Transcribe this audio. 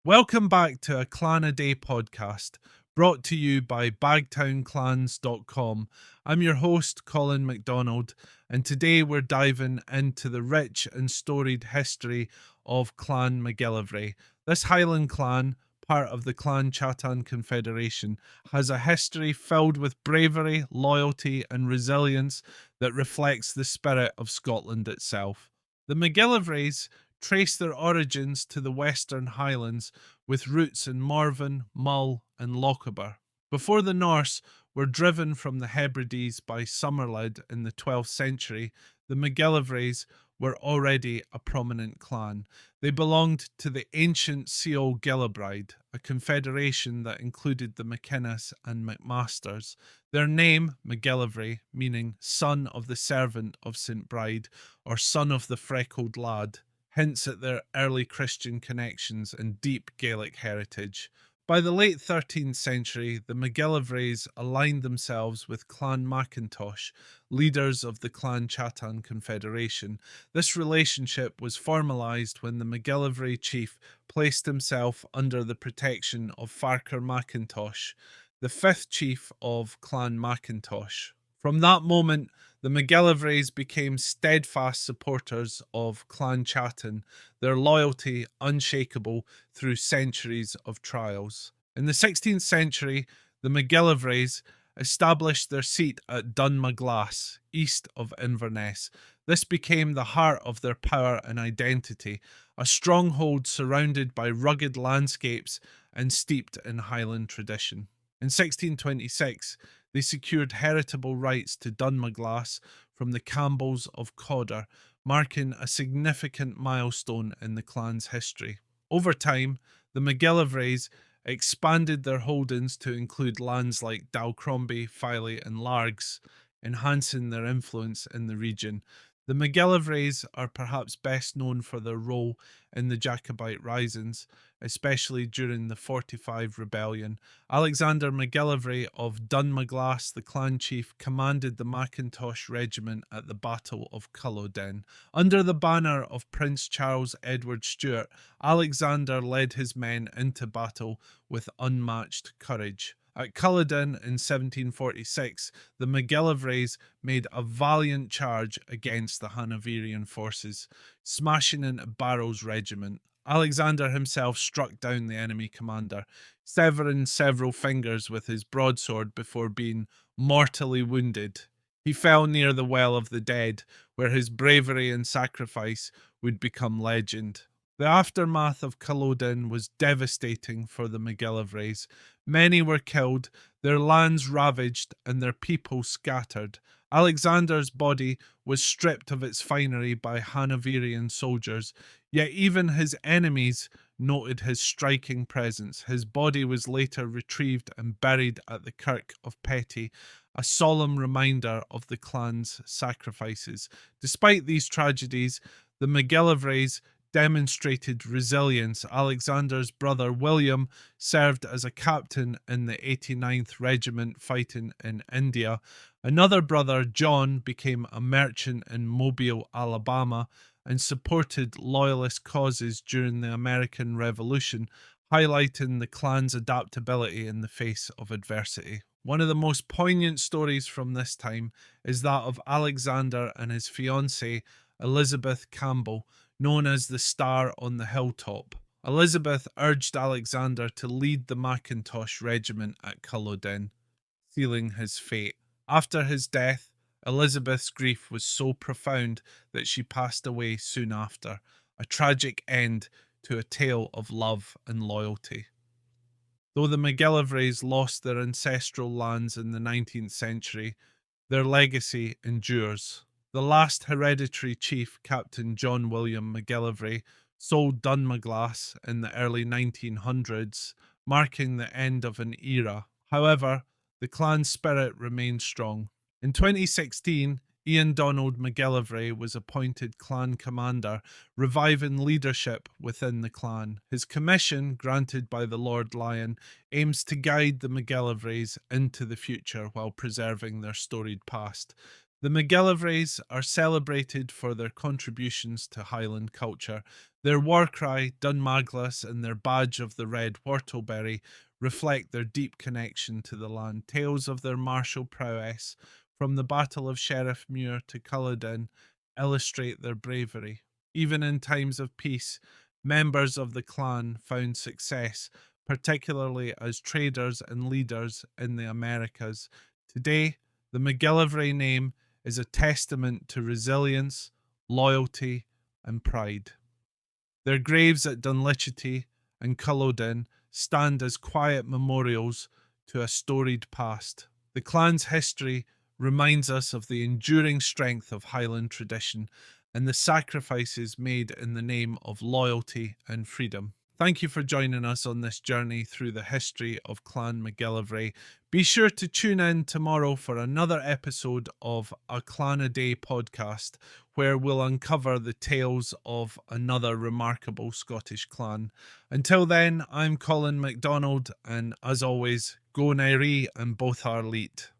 Welcome back to a Clan a Day podcast brought to you by bagtownclans.com. I'm your host, Colin MacDonald, and today we're diving into the rich and storied history of Clan MacGillivray. This Highland clan, part of the Clan Chattan Confederation, has a history filled with bravery, loyalty, and resilience that reflects the spirit of Scotland itself. The MacGillivrays trace their origins to the Western Highlands with roots in Morven, Mull, and Lochaber. Before the Norse were driven from the Hebrides by Somerled in the 12th century, the MacGillivrays were already a prominent clan. They belonged to the ancient Seol Gillibride, a confederation that included the Mackintoshes and McMasters. Their name, MacGillivray, meaning son of the servant of St. Bride or son of the freckled lad, hints at their early Christian connections and deep Gaelic heritage. By the late 13th century, the MacGillivrays aligned themselves with Clan Mackintoshes, leaders of the Clan Chattan Confederation. This relationship was formalised when the MacGillivray chief placed himself under the protection of Farquhar Macintosh, the fifth chief of Clan Mackintoshes. From that moment, the MacGillivrays became steadfast supporters of Clan Chattan, their loyalty unshakable through centuries of trials. In the 16th century, the MacGillivrays established their seat at Dunmaglass, east of Inverness. This became the heart of their power and identity, a stronghold surrounded by rugged landscapes and steeped in Highland tradition. In 1626, they secured heritable rights to Dunmaglass from the Campbells of Cawdor, marking a significant milestone in the clan's history. Over time, the MacGillivrays expanded their holdings to include lands like Dalcrombie, Filey, and Largs, enhancing their influence in the region. The MacGillivrays are perhaps best known for their role in the Jacobite Risings, especially during the 45 rebellion. Alexander MacGillivray of Dunmaglass, the clan chief, commanded the Mackintosh regiment at the Battle of Culloden. Under the banner of Prince Charles Edward Stuart, Alexander led his men into battle with unmatched courage. At Culloden in 1746, the MacGillivrays made a valiant charge against the Hanoverian forces, smashing into Barrow's regiment. Alexander himself struck down the enemy commander, severing several fingers with his broadsword before being mortally wounded. He fell near the Well of the Dead, where his bravery and sacrifice would become legend. The aftermath of Culloden was devastating for the MacGillivrays. Many were killed, their lands ravaged, and their people scattered. Alexander's body was stripped of its finery by Hanoverian soldiers, yet even his enemies noted his striking presence. His body was later retrieved and buried at the Kirk of Petty, a solemn reminder of the clan's sacrifices. Despite these tragedies, the MacGillivrays demonstrated resilience. Alexander's brother William served as a captain in the 89th Regiment fighting in India. Another brother, John, became a merchant in Mobile, Alabama, and supported loyalist causes during the American Revolution, highlighting the clan's adaptability in the face of adversity. One of the most poignant stories from this time is that of Alexander and his fiancée, Elizabeth Campbell, known as the Star on the Hilltop. Elizabeth urged Alexander to lead the Mackintosh regiment at Culloden, sealing his fate. After his death, Elizabeth's grief was so profound that she passed away soon after, a tragic end to a tale of love and loyalty. Though the MacGillivrays lost their ancestral lands in the 19th century, their legacy endures. The last hereditary chief, Captain John William MacGillivray, sold Dunmaglass in the early 1900s, marking the end of an era. However, the clan's spirit remained strong. In 2016, Ian Donald MacGillivray was appointed clan commander, reviving leadership within the clan. His commission, granted by the Lord Lion, aims to guide the MacGillivrays into the future while preserving their storied past. The MacGillivrays are celebrated for their contributions to Highland culture. Their war cry, Dunmaglass, and their badge of the red whortleberry reflect their deep connection to the land. Tales of their martial prowess, from the Battle of Sheriffmuir to Culloden, illustrate their bravery. Even in times of peace, members of the clan found success, particularly as traders and leaders in the Americas. Today, the MacGillivray name is a testament to resilience, loyalty, and pride. Their graves at Dunlichety and Culloden stand as quiet memorials to a storied past. The clan's history reminds us of the enduring strength of Highland tradition and the sacrifices made in the name of loyalty and freedom. Thank you for joining us on this journey through the history of Clan MacGillivray. Be sure to tune in tomorrow for another episode of a Clan a Day podcast, where we'll uncover the tales of another remarkable Scottish clan. Until then, I'm Colin MacDonald, and as always, go Nairi and both are leet.